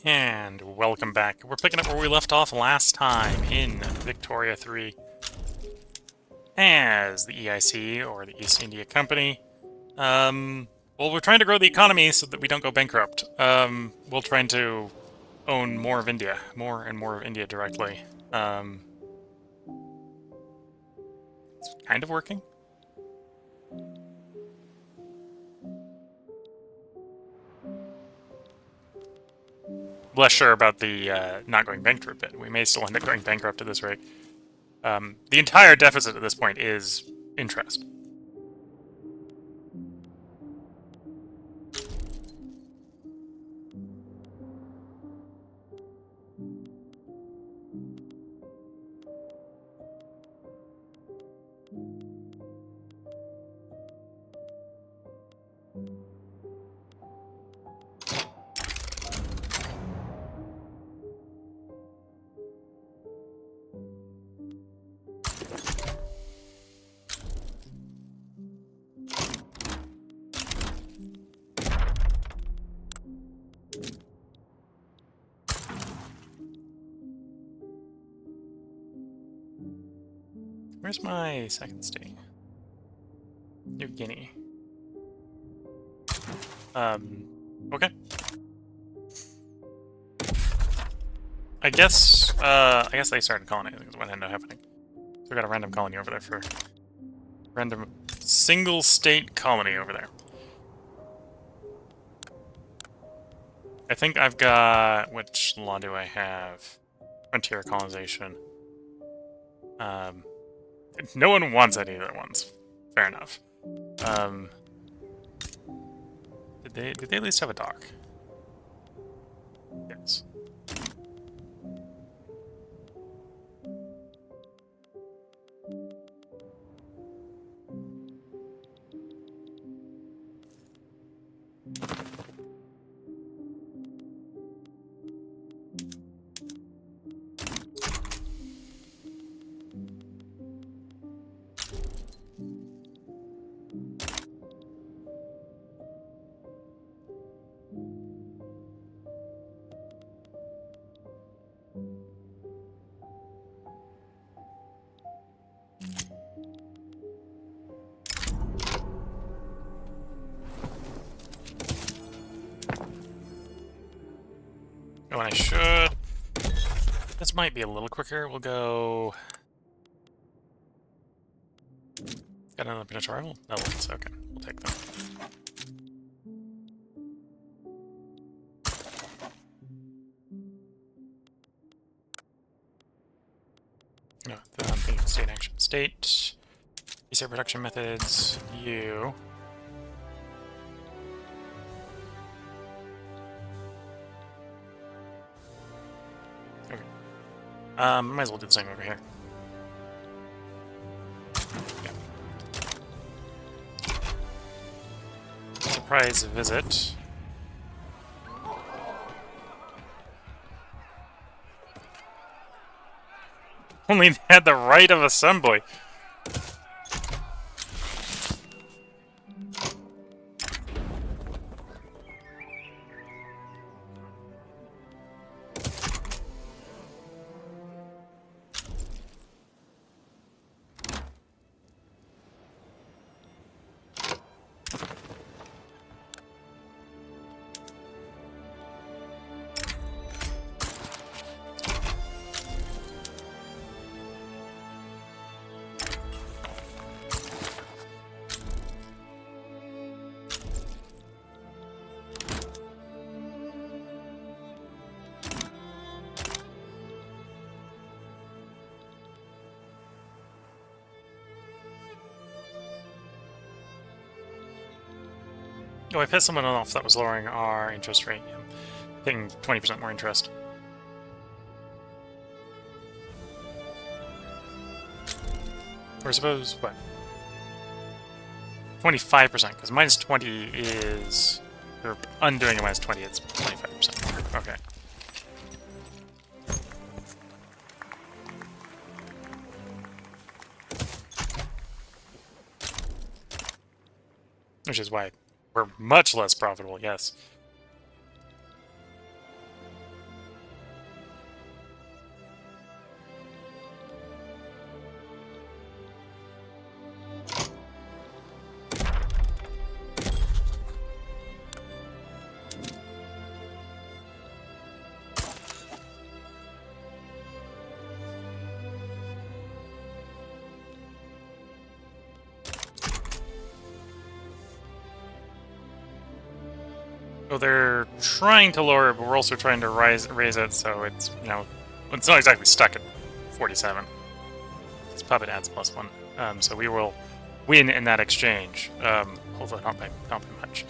And welcome back. We're picking up where we left off last time in Victoria 3 as the EIC, or the East India Company. Well, we're trying to grow the economy so that we don't go bankrupt. We're trying to own more of India, more and more of India directly. It's kind of working. Less sure about the not going bankrupt bit. We may still end up going bankrupt at this rate. The entire deficit at this point is interest. Where's my second state? New Guinea. Okay. I guess they started colonizing is what ended up happening. So we got a random colony over there for random single state colony over there. I think I've got, which law do I have? Frontier colonization. No one wants any of the other ones. Fair enough. Did they at least have a dock? Yes. When I should. This might be a little quicker. We'll go. Got another potential rival? No, it's okay. We'll take them. No, I'm thinking state action. State. EIC production methods. You. Okay. Might as well do the same over here. Yeah. Surprise visit. Only had the right of assembly. Oh, I pissed someone off that was lowering our interest rate. I'm paying 20% more interest. Or suppose, what? 25%, because minus 20 is... We're undoing a minus 20, it's 25% more. Okay. Which is why we're much less profitable, yes. So they're trying to lower it, but we're also trying to raise it, so it's, you know, it's not exactly stuck at 47. It's puppet adds +1. So we will win in that exchange. Hopefully not by much.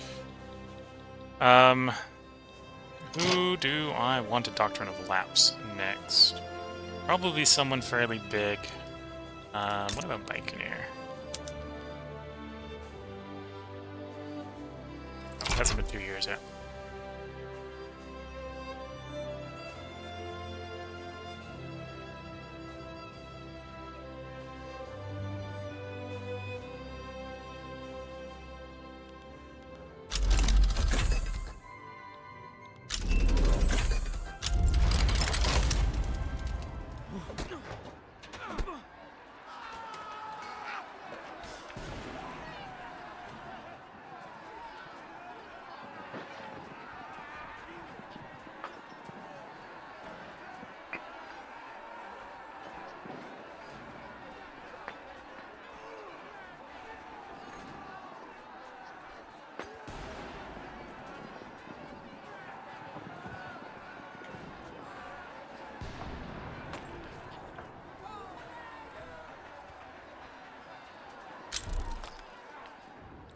Who do I want a Doctrine of Lapse next? Probably someone fairly big. What about Bikeneer? Oh, it hasn't been 2 years yet.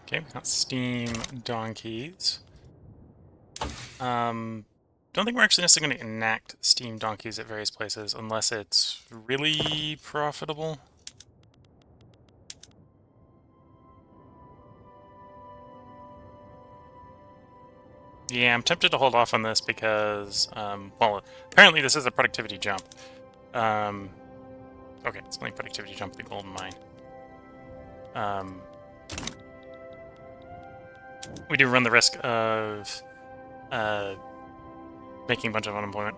Okay, we got steam donkeys. Don't think we're actually necessarily going to enact steam donkeys at various places unless it's really profitable. Yeah, I'm tempted to hold off on this because, well, apparently this is a productivity jump. Okay, it's only productivity jump at the Golden Mine. We do run the risk of making a bunch of unemployment.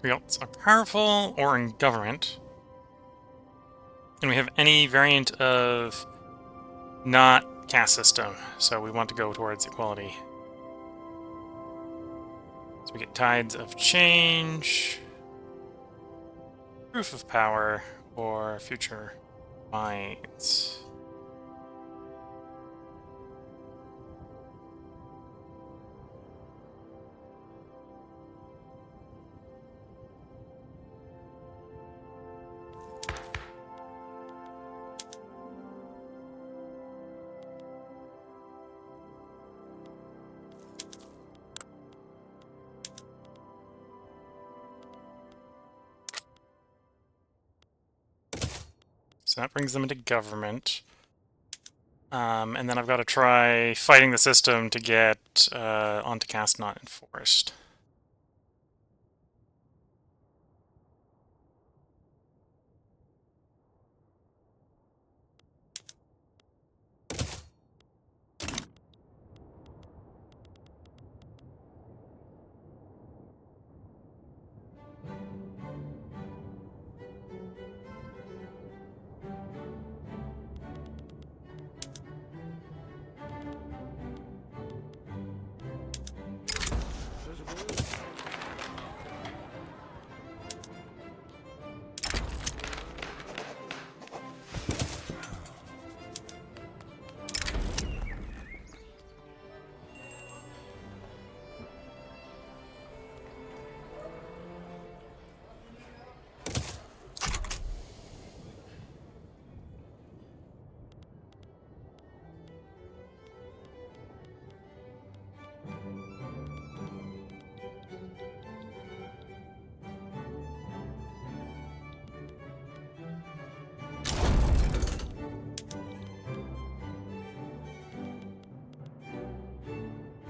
We are powerful or in government. And we have any variant of not caste system, so we want to go towards equality. So we get Tides of Change, Proof of Power, or Future Minds. So that brings them into government. And then I've got to try fighting the system to get onto caste not enforced.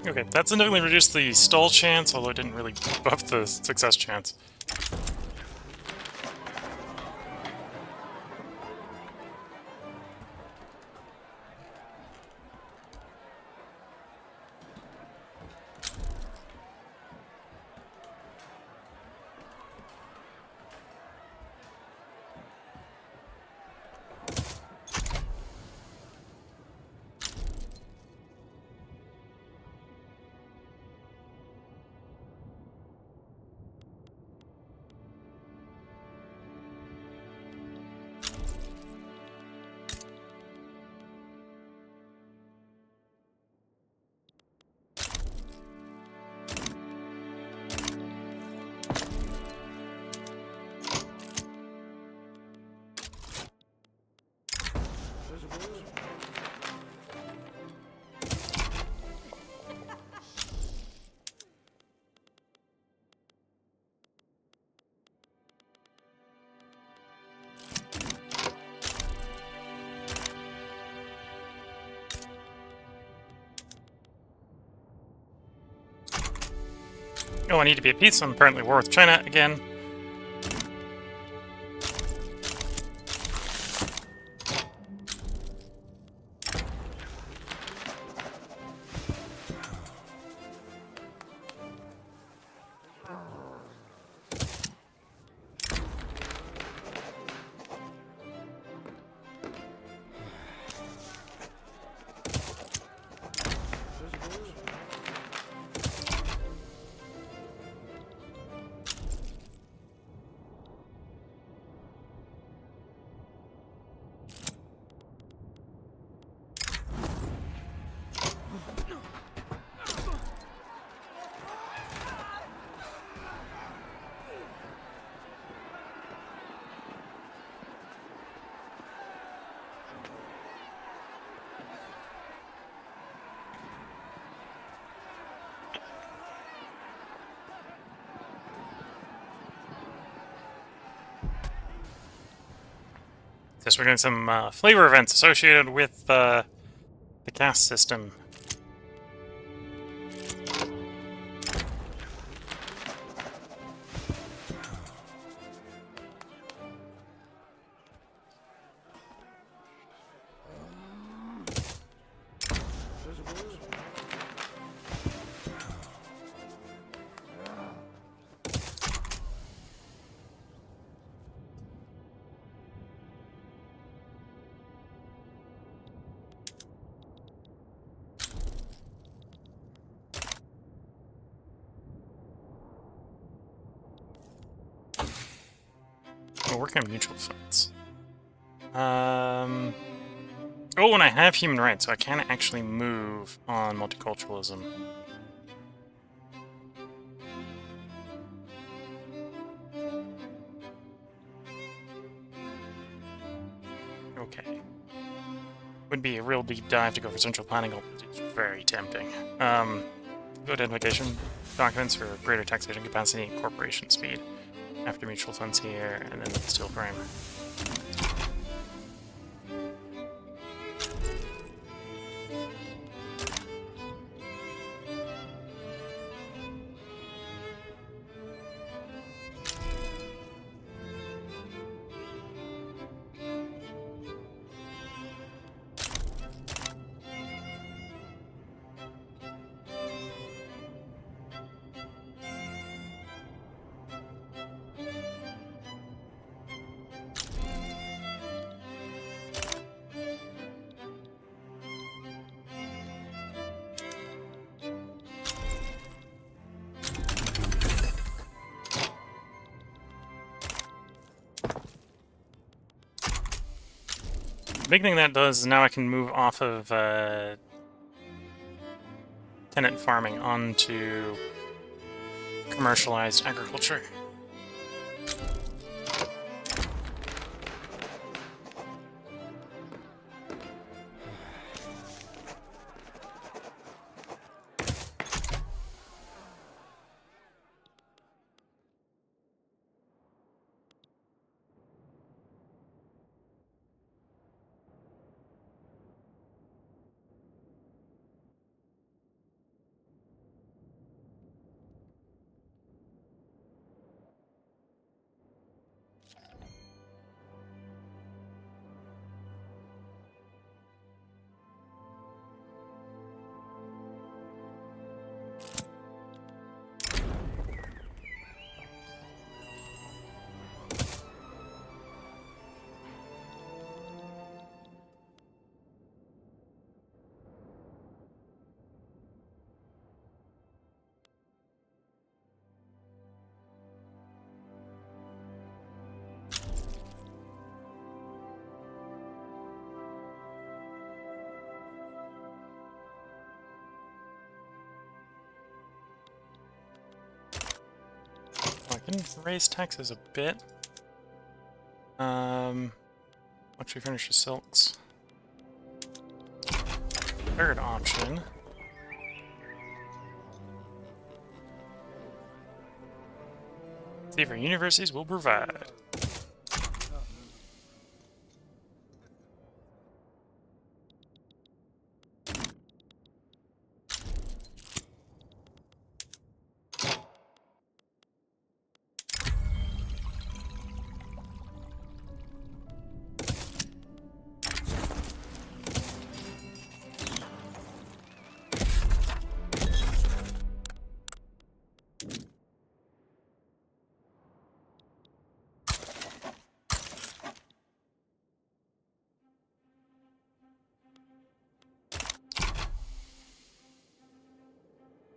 Okay, that significantly reduced the stall chance, although it didn't really buff the success chance. Oh, I need to be at peace. I'm apparently at war with China again. Yes, we're doing some flavor events associated with the caste system. We're working on mutual funds. Oh, and I have human rights, so I can actually move on multiculturalism. Okay. Would be a real deep dive to go for central planning, although it's very tempting. Go to identification documents for greater taxation capacity and corporation speed. After mutual funds here, and then the steel frame. Big thing that does is now I can move off of tenant farming onto commercialized agriculture. I can raise taxes a bit. Once we finish the silks. Third option. See if our universities will provide.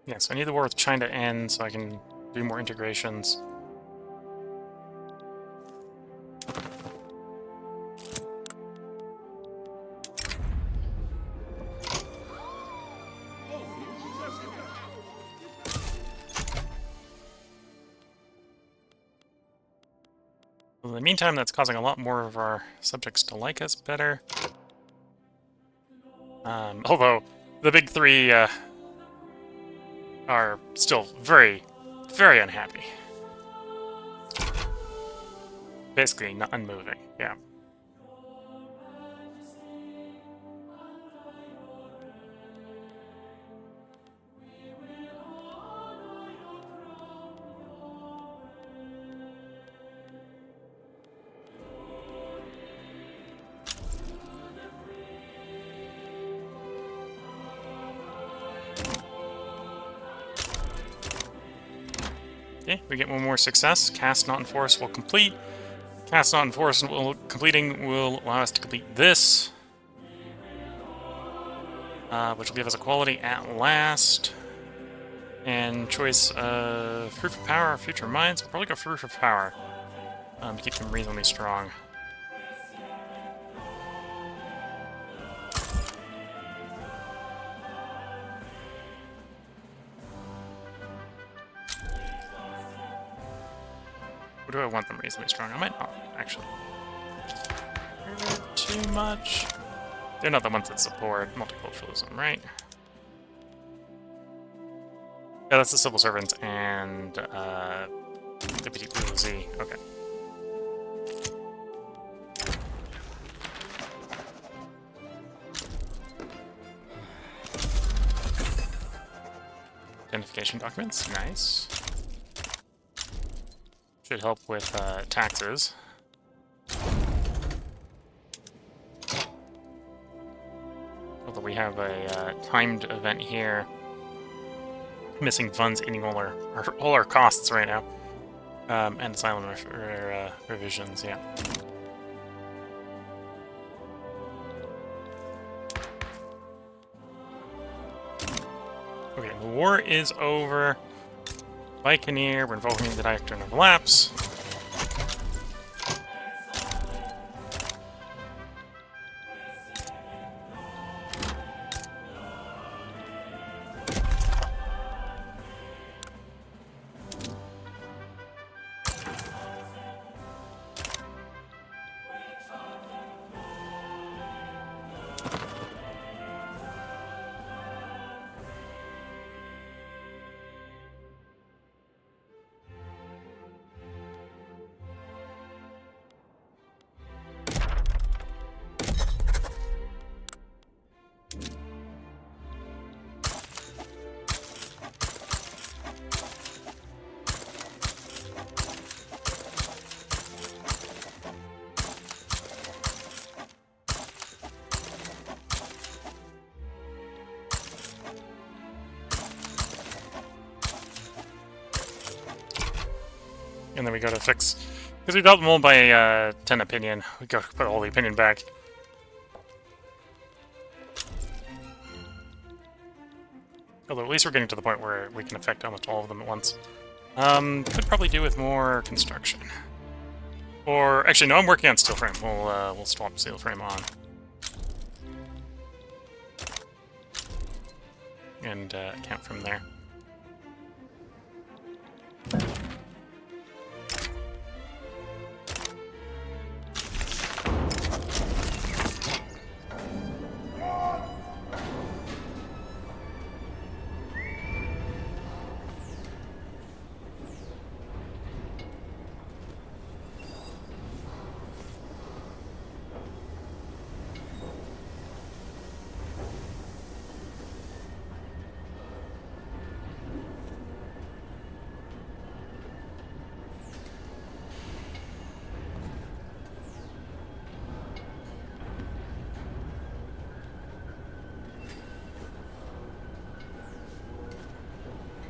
Yes, I need the war with China to end so I can do more integrations. In the meantime, that's causing a lot more of our subjects to like us better. Although, the big three are still very, very unhappy. Basically, not unmoving, yeah. Okay, we get one more success. Cast Not Enforced will complete. Cast Not Enforced completing will allow us to complete this. Which will give us equality at last. And choice of Proof of Power or Future Minds. We'll probably go Proof of Power. To keep them reasonably strong. Or do I want them reasonably strong? I might not, actually. Too much. They're not the ones that support multiculturalism, right? Yeah, that's the civil servants and deputy bourgeoisie. Okay. Identification documents, nice. Should help with taxes. Although we have a timed event here. Missing funds eating all our costs right now. And asylum revisions, yeah. Okay, the war is over. Vicaneer, we're involving the Doctrine of Lapse. And then we go to fix... Because we got them all by 10 opinion. We go put all the opinion back. Although at least we're getting to the point where we can affect almost all of them at once. Could probably do with more construction. Or, actually, no, I'm working on steel frame. We'll swap steel frame on. And count from there.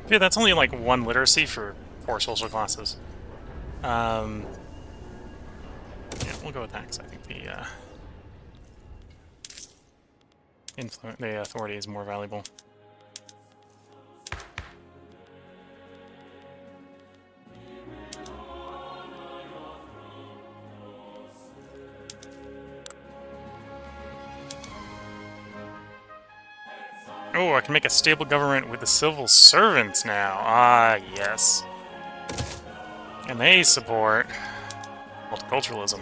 Yeah, that's only like 1 literacy for 4 social classes. Yeah, we'll go with that because I think the authority is more valuable. Oh, I can make a stable government with the civil servants now. Ah, yes. And they support multiculturalism.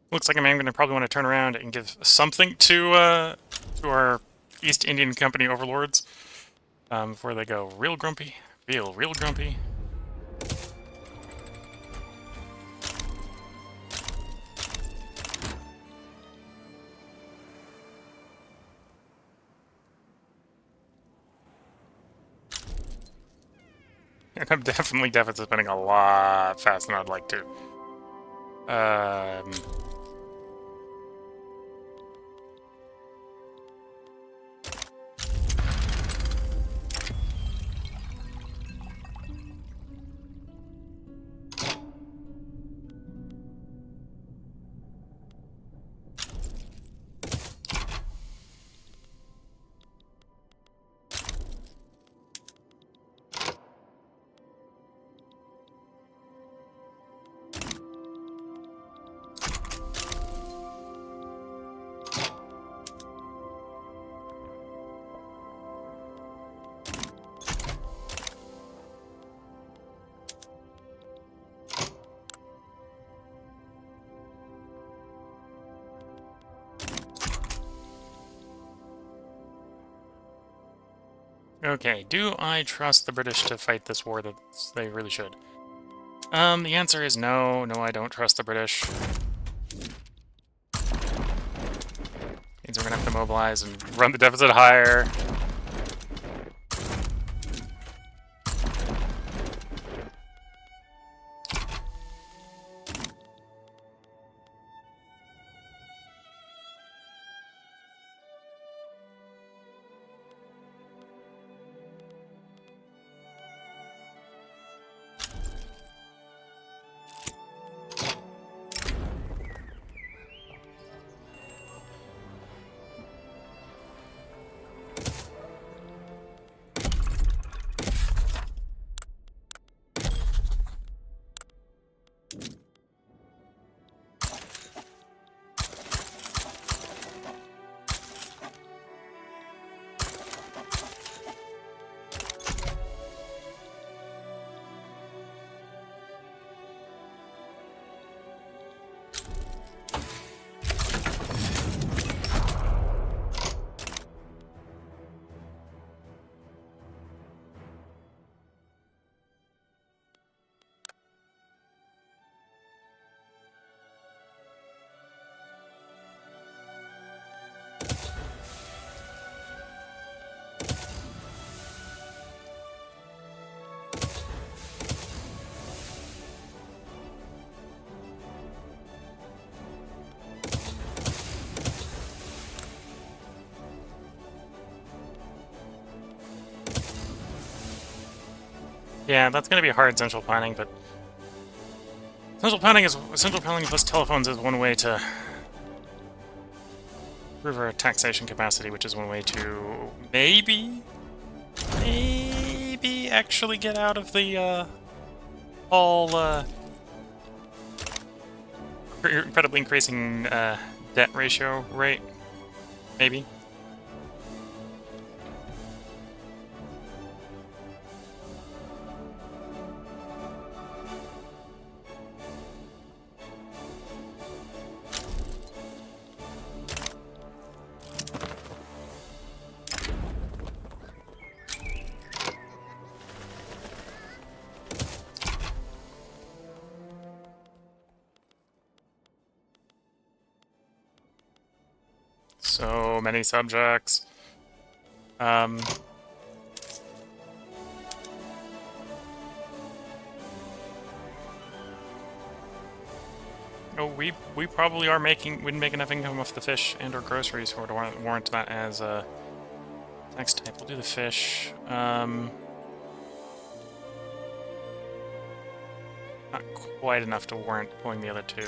Looks like I'm going to probably want to turn around and give something to our East Indian Company overlords before they go real grumpy. Real grumpy. And I'm definitely deficit spending a lot faster than I'd like to. Okay, do I trust the British to fight this war that they really should? The answer is no. No, I don't trust the British. Means we're gonna have to mobilize and run the deficit higher. Yeah, that's gonna be hard central planning, but central planning plus telephones is one way to improve our taxation capacity, which is one way to maybe actually get out of the all incredibly increasing debt ratio rate. Maybe. So many subjects. Oh, we probably are wouldn't make enough income off the fish and or groceries to warrant that as Next type, we'll do the fish. Not quite enough to warrant pulling the other two.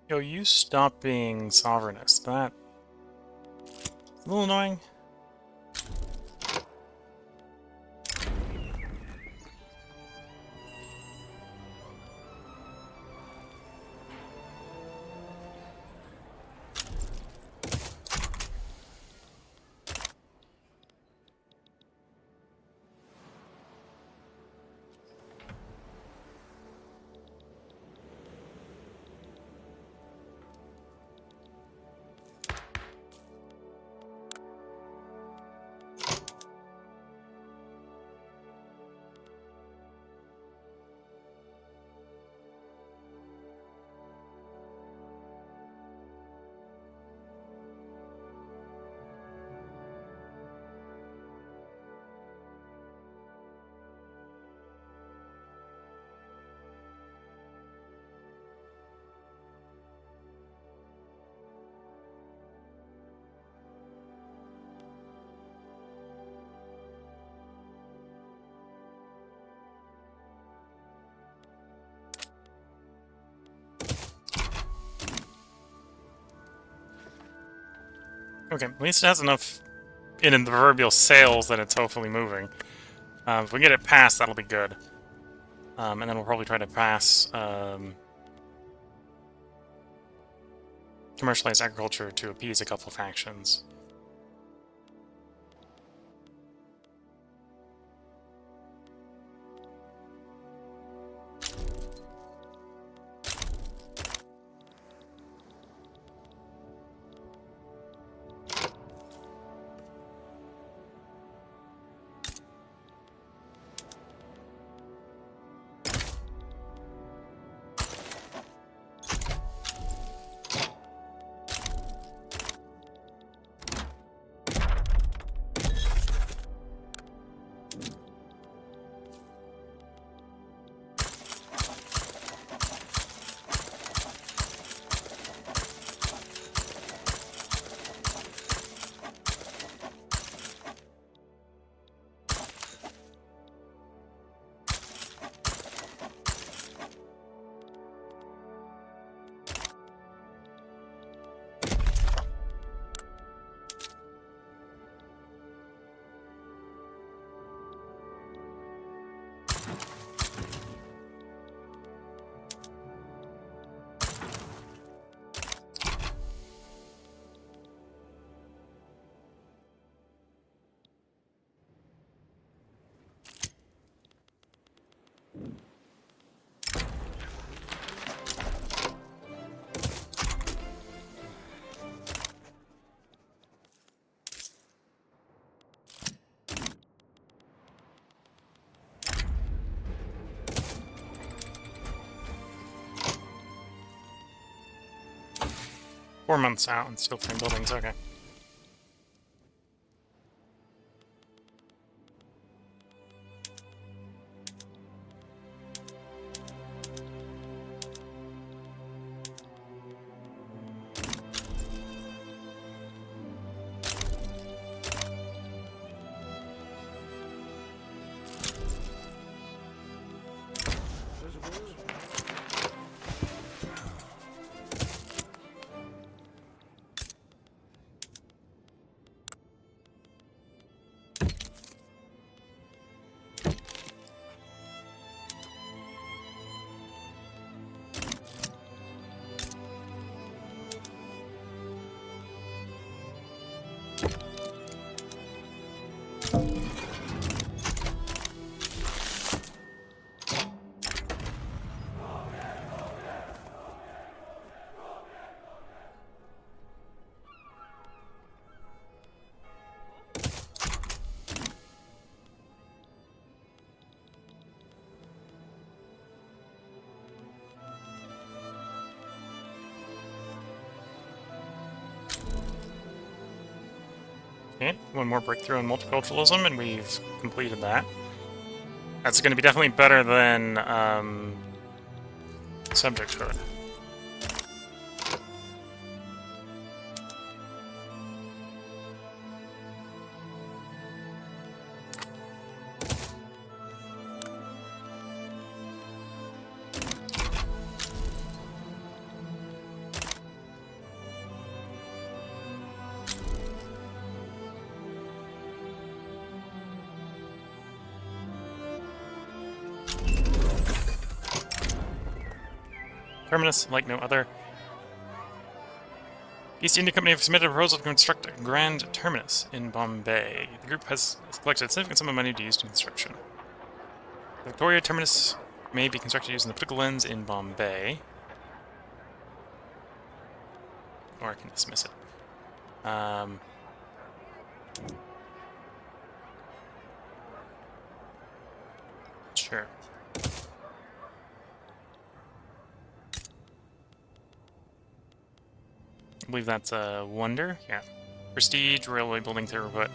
Yo, you stop being sovereignist. That's a little annoying. Okay, at least it has enough in the proverbial sales that it's hopefully moving. If we get it past, that'll be good. And then we'll probably try to pass commercialized agriculture to appease a couple of factions. 4 months out and steel frame buildings, okay. Okay, one more breakthrough in multiculturalism, and we've completed that. That's going to be definitely better than subjecthood. Terminus, like no other. East India Company have submitted a proposal to construct a grand terminus in Bombay. The group has collected a significant sum of money to use in construction. The Victoria terminus may be constructed using the political lens in Bombay. Or I can dismiss it. Sure. I believe that's a wonder. Yeah. Prestige, railway building throughput.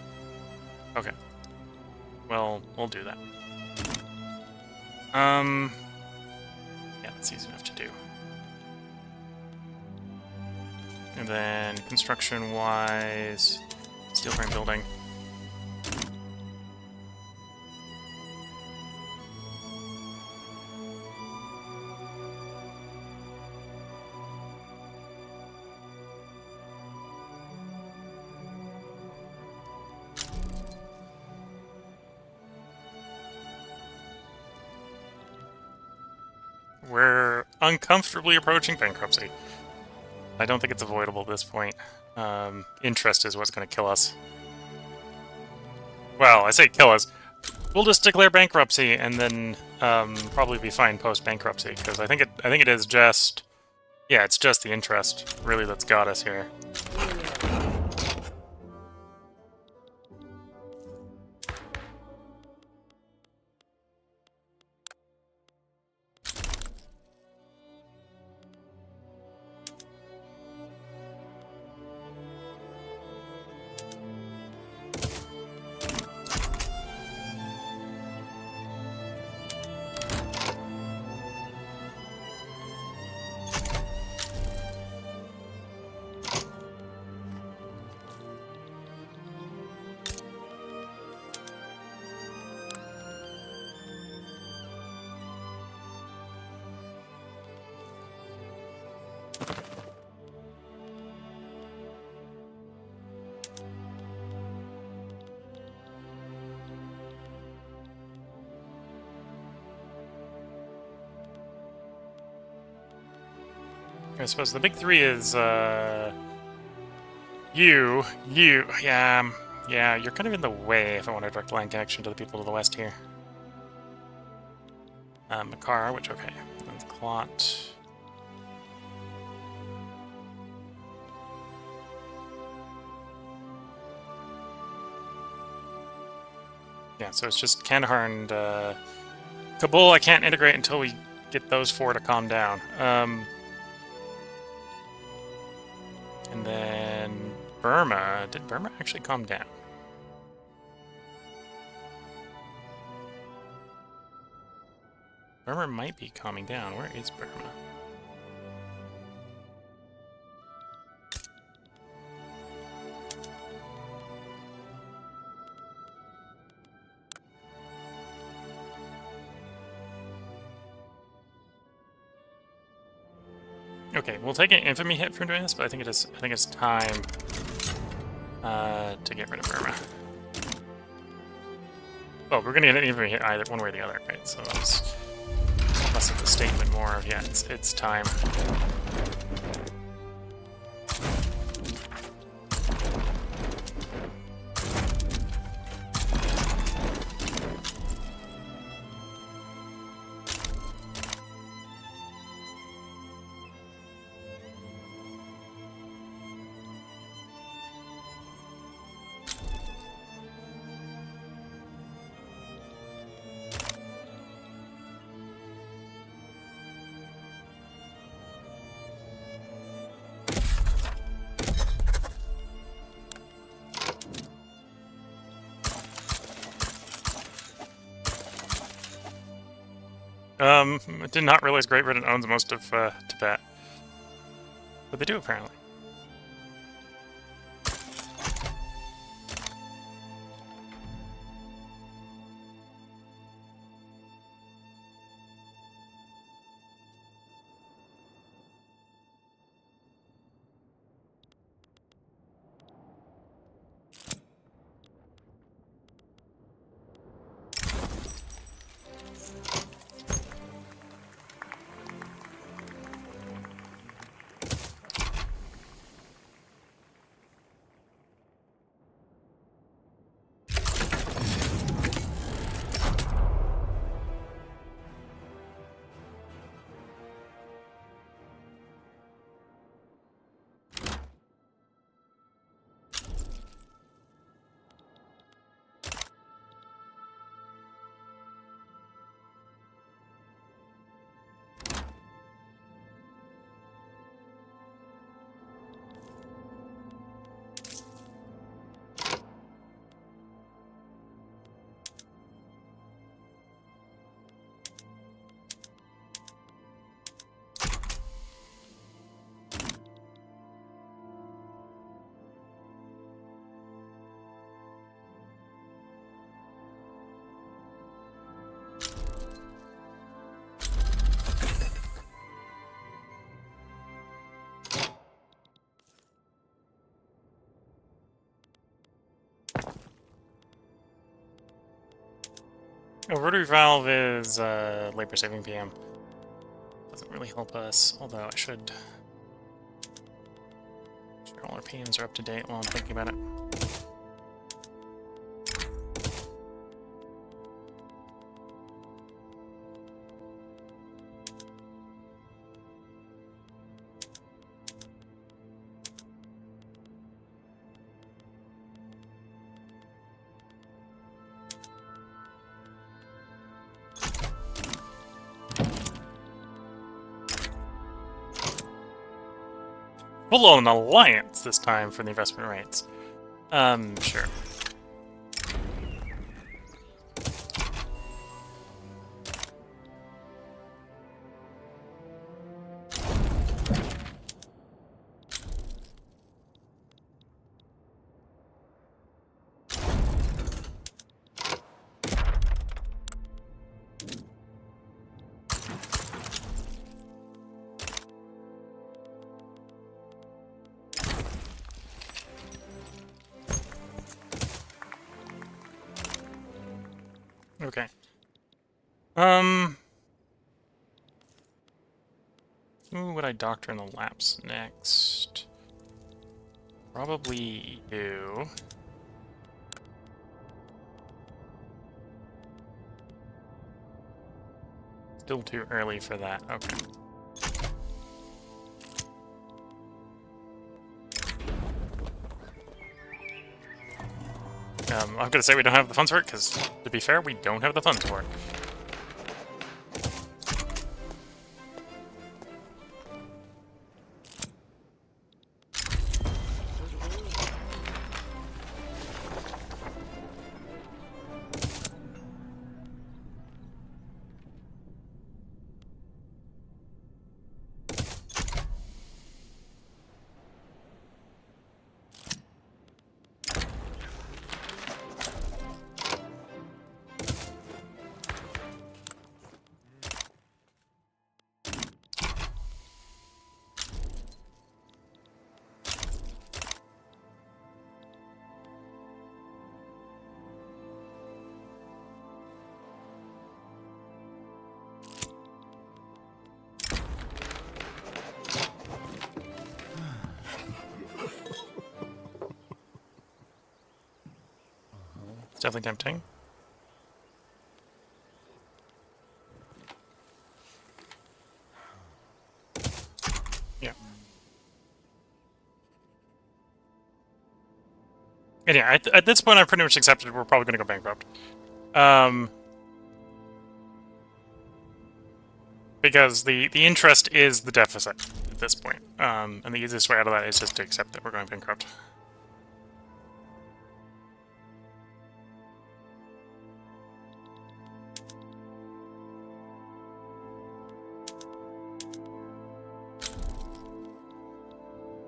Okay. Well, we'll do that. Yeah, that's easy enough to do. And then construction-wise, steel frame building. We're uncomfortably approaching bankruptcy. I don't think it's avoidable at this point. Interest is what's going to kill us. Well, I say kill us. We'll just declare bankruptcy and then probably be fine post-bankruptcy, because I think it is just... Yeah, it's just the interest, really, that's got us here. I suppose the big three is, you, yeah, you're kind of in the way if I want a direct line connection to the people to the west here. Makar, which, okay, and Clot. Yeah, so it's just Kandahar and, Kabul I can't integrate until we get those four to calm down. And then Burma. Did Burma actually calm down? Burma might be calming down. Where is Burma? Okay, we'll take an infamy hit from doing this, but I think it's time to get rid of Burma. Well, we're gonna get an infamy hit either one way or the other, right? So it's less of a statement, more of yeah, it's time. I did not realize Great Britain owns most of Tibet. But they do, apparently. Oh, rotary valve is labor saving PM. Doesn't really help us, although I should. Sure, all our PMs are up to date while I'm thinking about it. Full-on alliance this time for the investment rates. Sure. Okay. Who would I doctor in the lapse next? Probably you. Still too early for that. Okay. I'm gonna say we don't have the funds for it, because, to be fair, we don't have the funds for it. It's definitely tempting. Yeah. And yeah, at this point, I've pretty much accepted we're probably going to go bankrupt. Because the interest is the deficit at this point. And the easiest way out of that is just to accept that we're going bankrupt.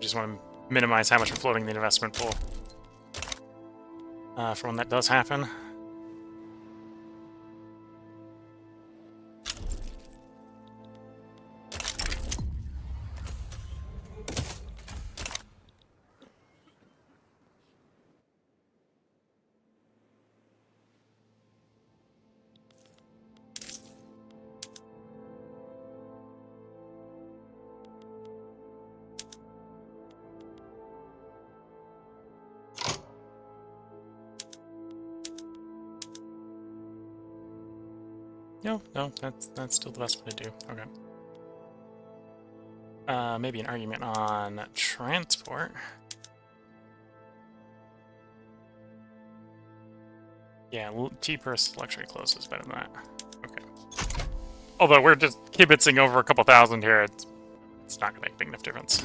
Just want to minimize how much we're floating the investment pool for when that does happen. No, that's still the best way to do. Okay. Maybe an argument on transport. Yeah, cheaper luxury clothes is better than that. Okay. Although we're just kibitzing over a couple thousand here, it's not going to make a big enough difference.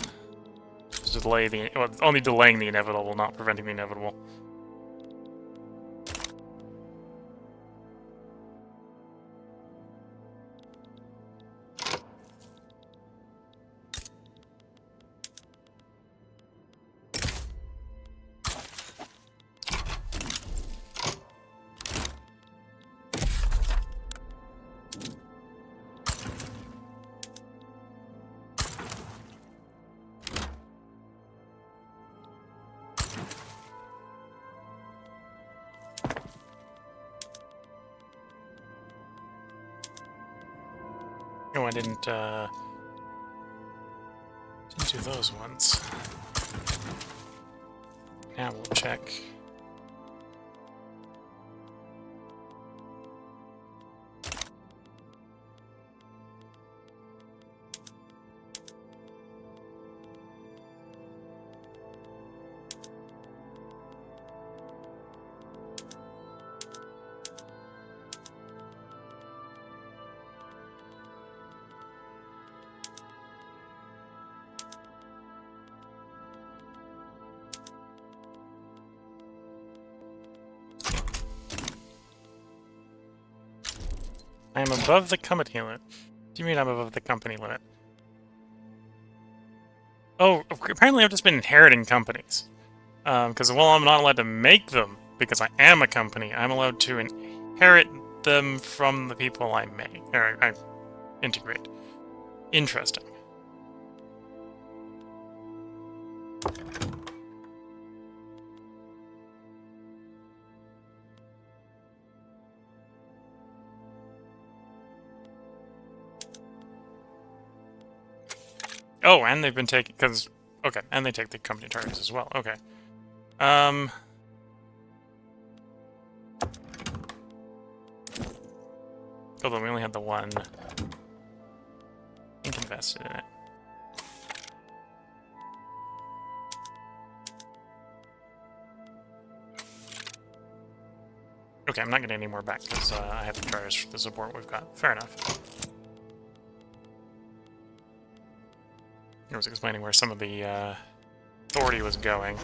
Just delay the only delaying the inevitable, not preventing the inevitable. No, I didn't do those ones. Now we'll check. I am above the company limit. What do you mean I'm above the company limit? Oh, apparently I've just been inheriting companies. Because while I'm not allowed to make them, because I am a company, I'm allowed to inherit them from the people I make, or I integrate. Interesting. Oh, and they've been taking, because, okay, and they take the company charges as well, okay. Although we only had the one. I think invested in it. Okay, I'm not getting any more back because I have the charges for the support we've got. Fair enough. I was explaining where some of the authority was going.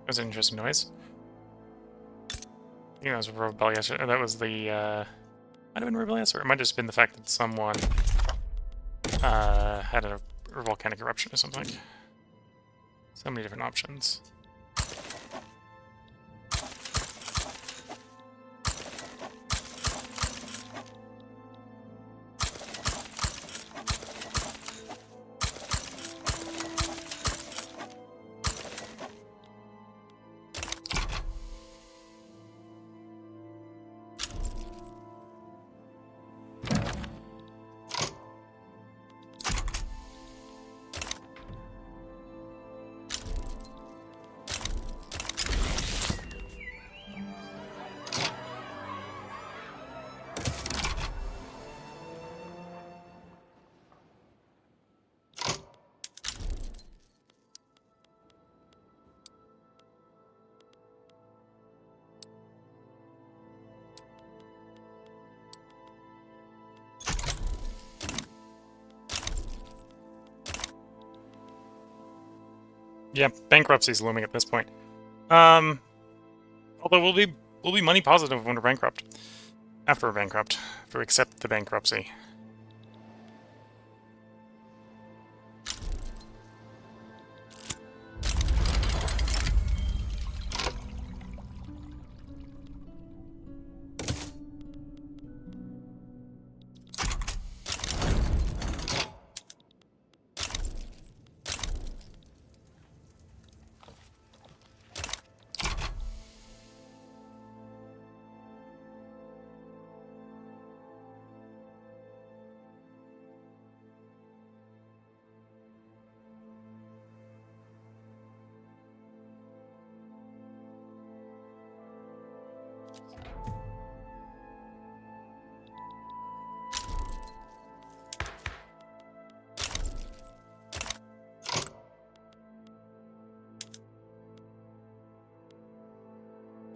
That was an interesting noise. I think that was rebellious. That was the might have been rebellious, or it might have just been the fact that someone had a volcanic eruption or something. So many different options. Yeah, bankruptcy's looming at this point. Although we'll be money positive when we're bankrupt. After we're bankrupt, if we accept the bankruptcy.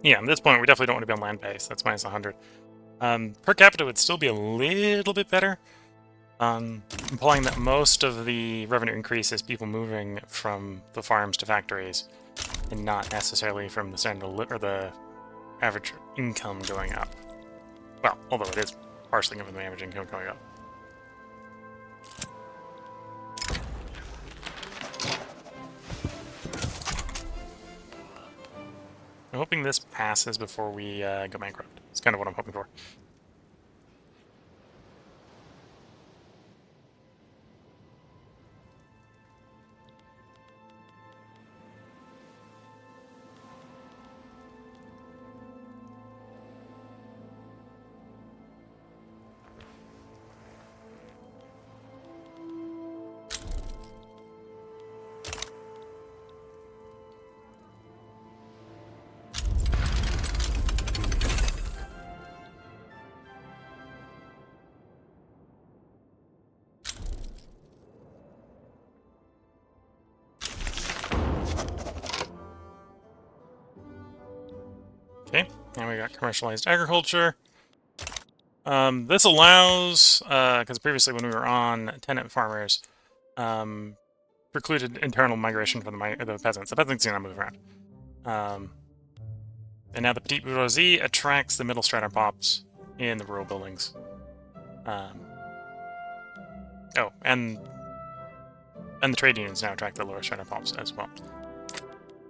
Yeah, at this point, we definitely don't want to be on land base. That's minus 100. Per capita would still be a little bit better, implying that most of the revenue increase is people moving from the farms to factories, and not necessarily from the standard or the average income going up. Well, although it is partially given the average income going up. I'm hoping this passes before we go bankrupt. It's kind of what I'm hoping for. Okay, now we got commercialized agriculture. This allows, because previously when we were on tenant farmers, precluded internal migration for the peasants. The peasants do not move around. And now the petite bourgeoisie attracts the middle strata pops in the rural buildings. Oh, and the trade unions now attract the lower strata pops as well.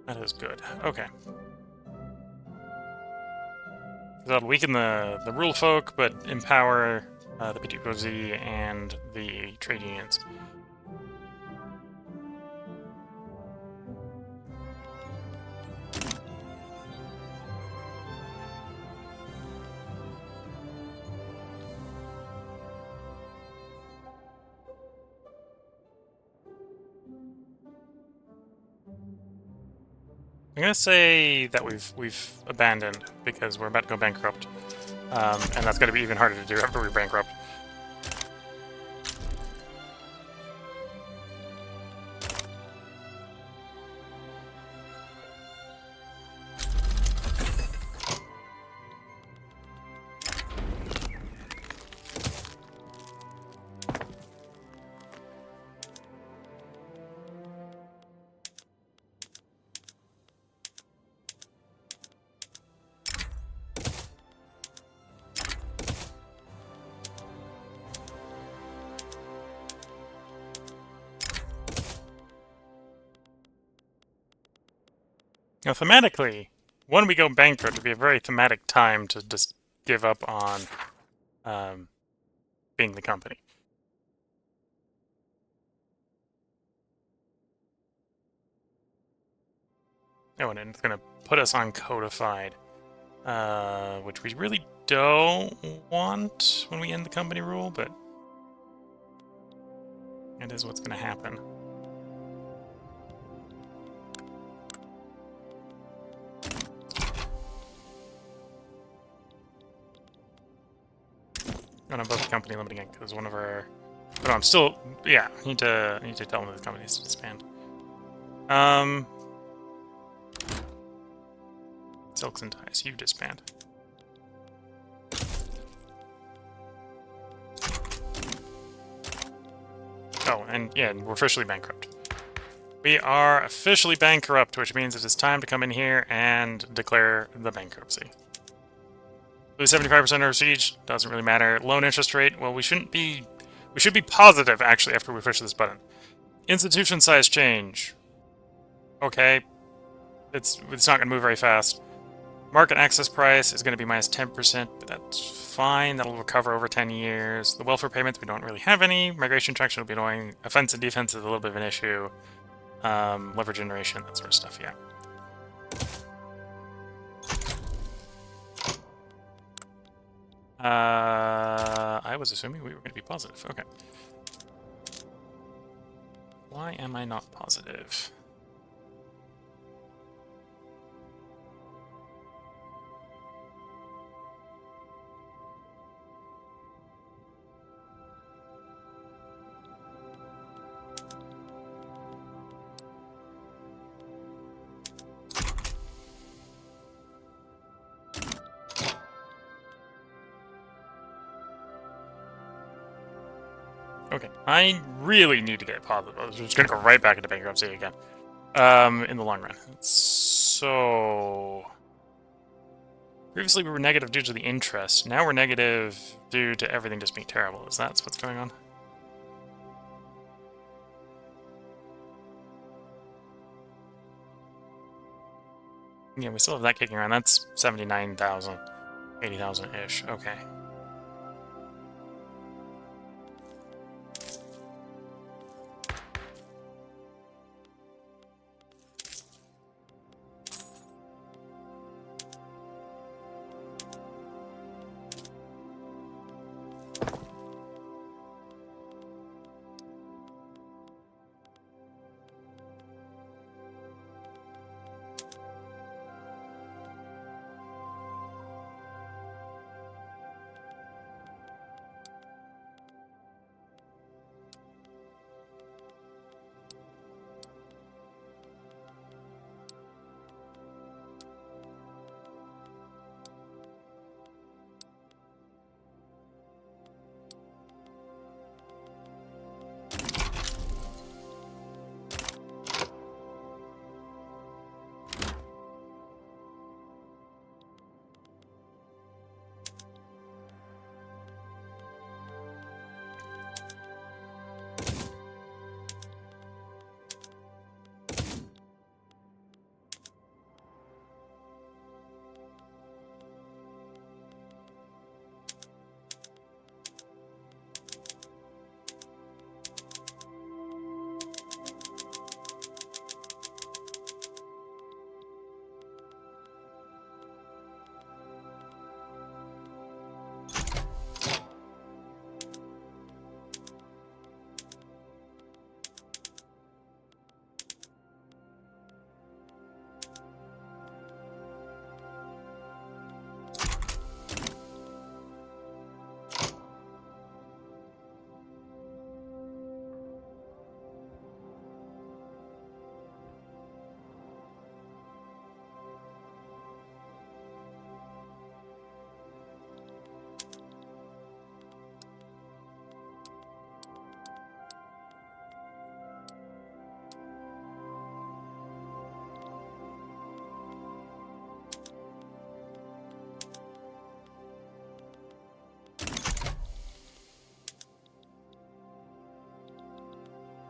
That is good. Okay. That'll weaken the rural folk, but empower the petite bourgeoisie and the trade unions. I'm gonna say that we've abandoned because we're about to go bankrupt, and that's gonna be even harder to do after we're bankrupt. Now, thematically, when we go bankrupt, it'd be a very thematic time to just give up on being the company. Oh, and it's going to put us on codified, which we really don't want when we end the company rule, but it is what's going to happen. And I'm both company limiting it because one of our. But I'm still, yeah. I need to tell them that the company needs to disband. Silks and ties, you disband. Oh, and yeah, we're officially bankrupt. We are officially bankrupt, which means it is time to come in here and declare the bankruptcy. Lose 75% of our siege, doesn't really matter. Loan interest rate, well, we should be positive, actually, after we push this button. Institution size change. Okay. It's not going to move very fast. Market access price is going to be minus 10%, but that's fine. That'll recover over 10 years. The welfare payments, we don't really have any. Migration traction will be annoying. Offense and defense is a little bit of an issue. Lever generation, that sort of stuff, yeah. I was assuming we were going to be positive. Okay. Why am I not positive? Okay, I really need to get positive. I was just going to go right back into bankruptcy again. In the long run. So... Previously we were negative due to the interest. Now we're negative due to everything just being terrible. Is that what's going on? Yeah, we still have that kicking around. That's 79,000. 80,000-ish. Okay.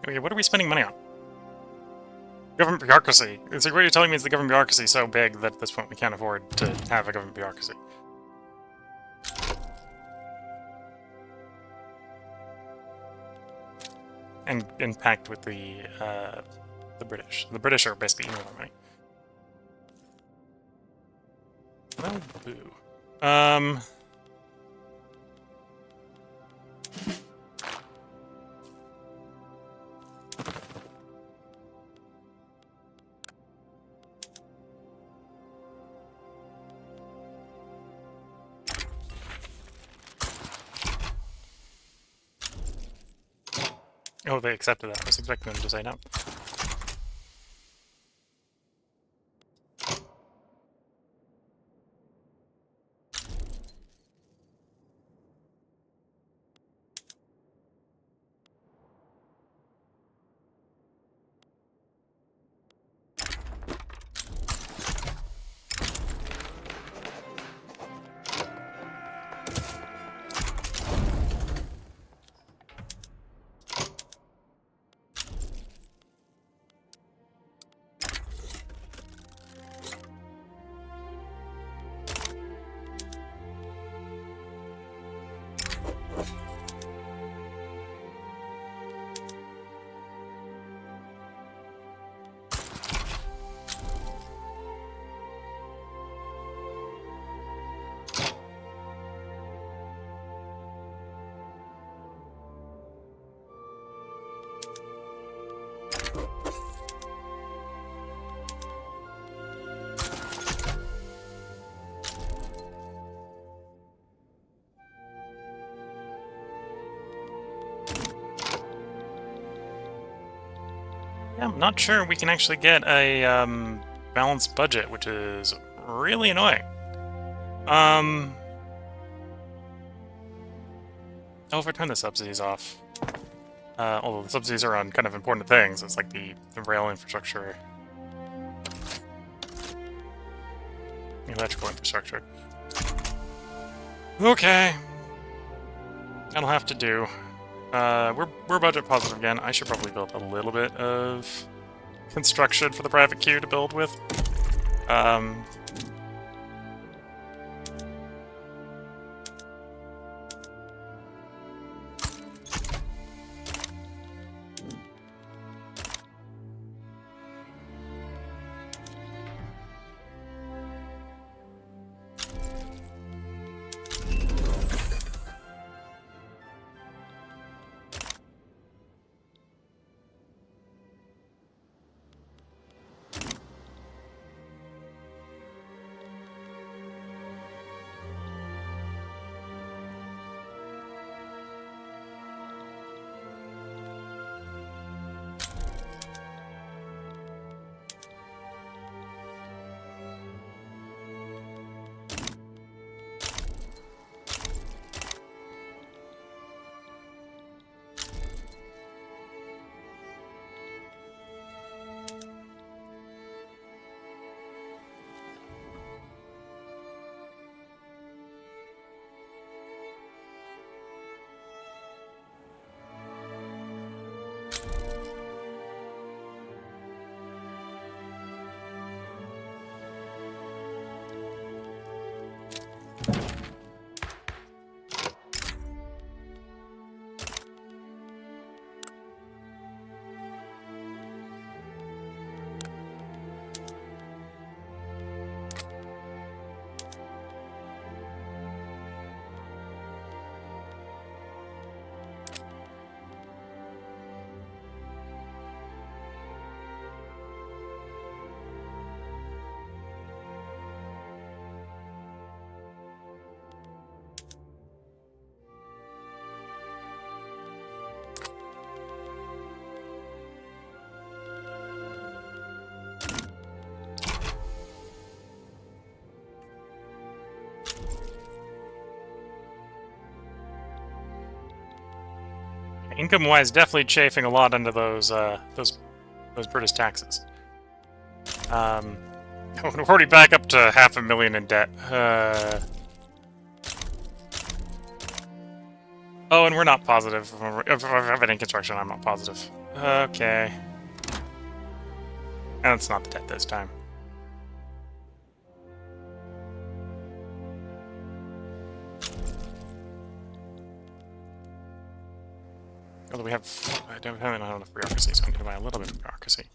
Okay, what are we spending money on? Government bureaucracy. It's like, what you're telling me is the government bureaucracy is so big that at this point we can't afford to have a government bureaucracy. And impact with the British. The British are basically eating our money. Well, boo. Oh, they accepted that. I was expecting them to say no. Yeah, I'm not sure we can actually get a balanced budget, which is really annoying. Oh, if I turn the subsidies off. Although the subsidies are on kind of important things, it's like the rail infrastructure, electrical infrastructure. Okay, that'll have to do. We're budget positive again. I should probably build a little bit of construction for the private queue to build with. Income-wise, definitely chafing a lot under those British taxes. We're already back up to $500,000 in debt. Oh, and we're not positive. If I have any construction, I'm not positive. Okay. And it's not the debt this time. Although I don't have enough bureaucracy, so I'm gonna buy a little bit of bureaucracy.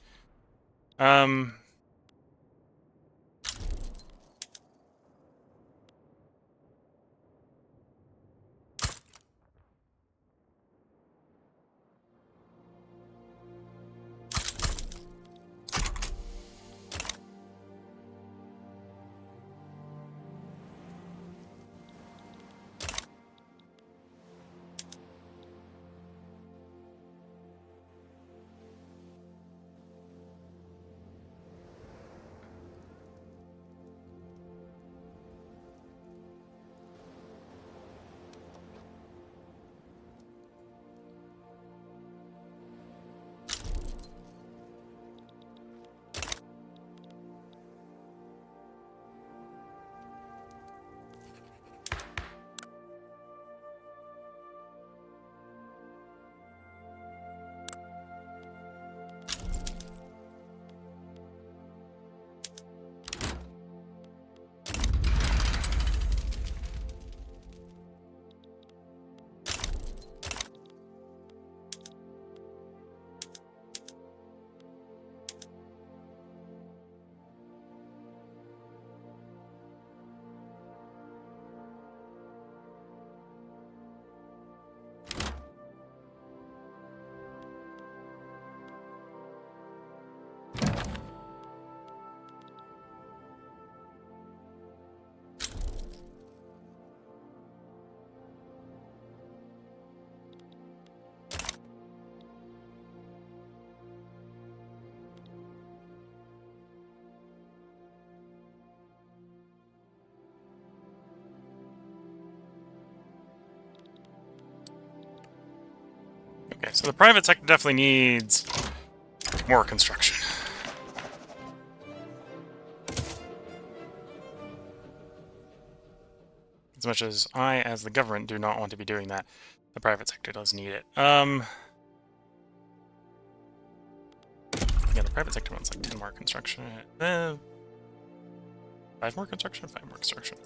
Okay, so the private sector definitely needs more construction. As much as I, as the government, do not want to be doing that, the private sector does need it. Yeah, the private sector wants like 10 more construction. 5 more construction? 5 more construction.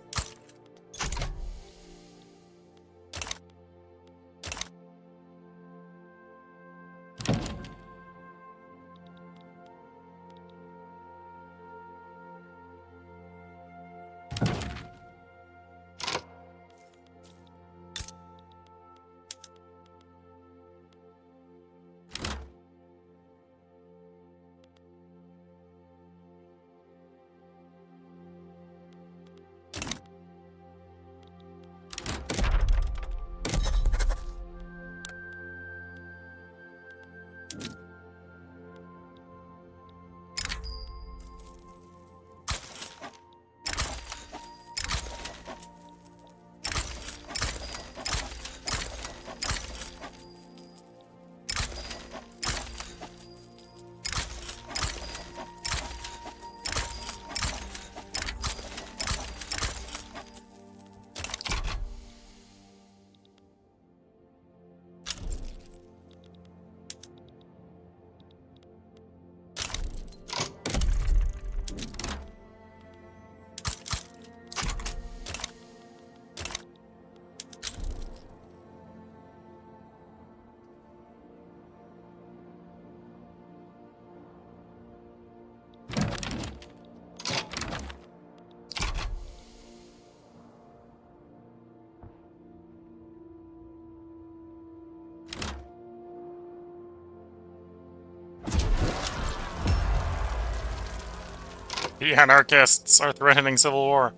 The anarchists are threatening civil war.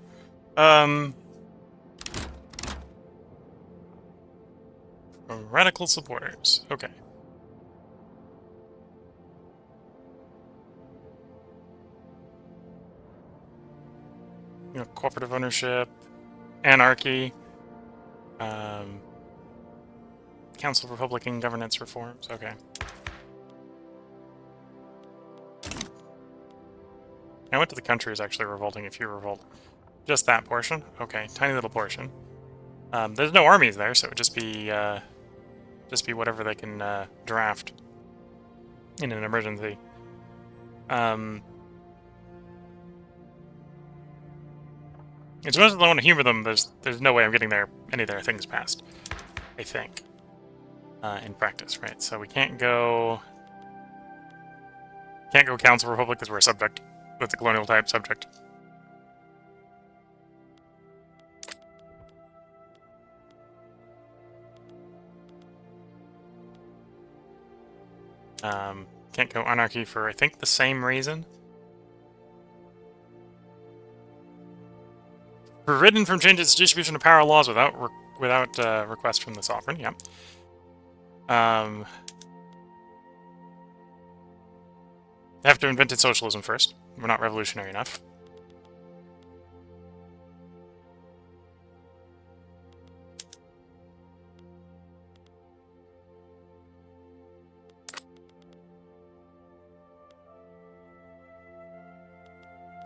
Radical supporters. Okay. You know, cooperative ownership, anarchy, Council of Republican governance reforms. Okay. Now, what to the country is actually revolting if you revolt. Just that portion? Okay, tiny little portion. There's no armies there, so it would just be whatever they can draft in an emergency. As much as I want to humor them, there's no way I'm getting any of their things passed. I think. In practice, right? So we can't go Council Republic because we're a subject. That's a colonial type subject. Can't go anarchy for, I think, the same reason. Forbidden from changes to distribution of power laws without request from the sovereign. Yep. They have to invent socialism first. We're not revolutionary enough.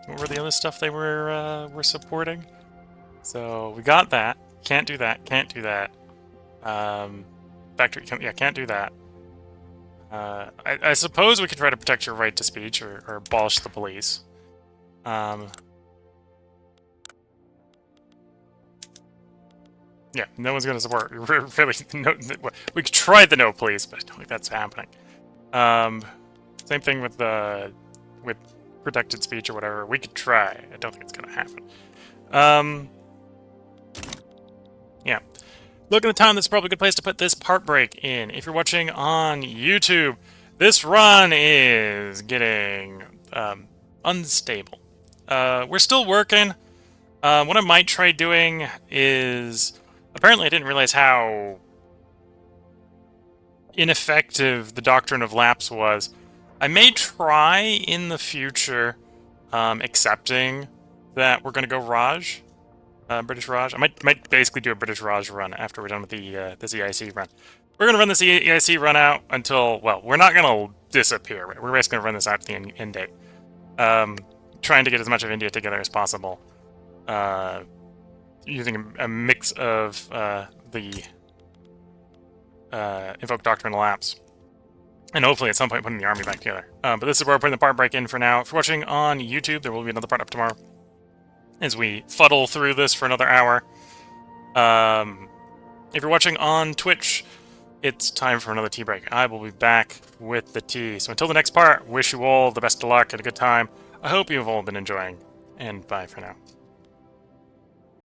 What were the other stuff they were supporting? So we got that. Can't do that. Can't do that. Factory. Can't do that. I suppose we could try to protect your right to speech or abolish the police. Yeah, no one's going to support. Really, no, we could try the no police, but I don't think that's happening. Same thing with protected speech or whatever. We could try. I don't think it's going to happen. Yeah. Look at the time, this is probably a good place to put this part break in. If you're watching on YouTube, this run is getting unstable. We're still working. What I might try doing is... Apparently I didn't realize how ineffective the doctrine of lapse was. I may try in the future accepting that we're going to go Raj. British Raj. I might basically do a British Raj run after we're done with the this EIC run. We're gonna run this EIC run out until, well, we're not gonna disappear. We're basically gonna run this out to the end date. Trying to get as much of India together as possible, using a mix of the Invoke Doctrine Lapse, and hopefully at some point putting the army back together. But this is where we're putting the part break in for now. If you're watching on YouTube, there will be another part up tomorrow as we fuddle through this for another hour. If you're watching on Twitch, it's time for another tea break. I will be back with the tea. So until the next part, wish you all the best of luck and a good time. I hope you've all been enjoying, and bye for now.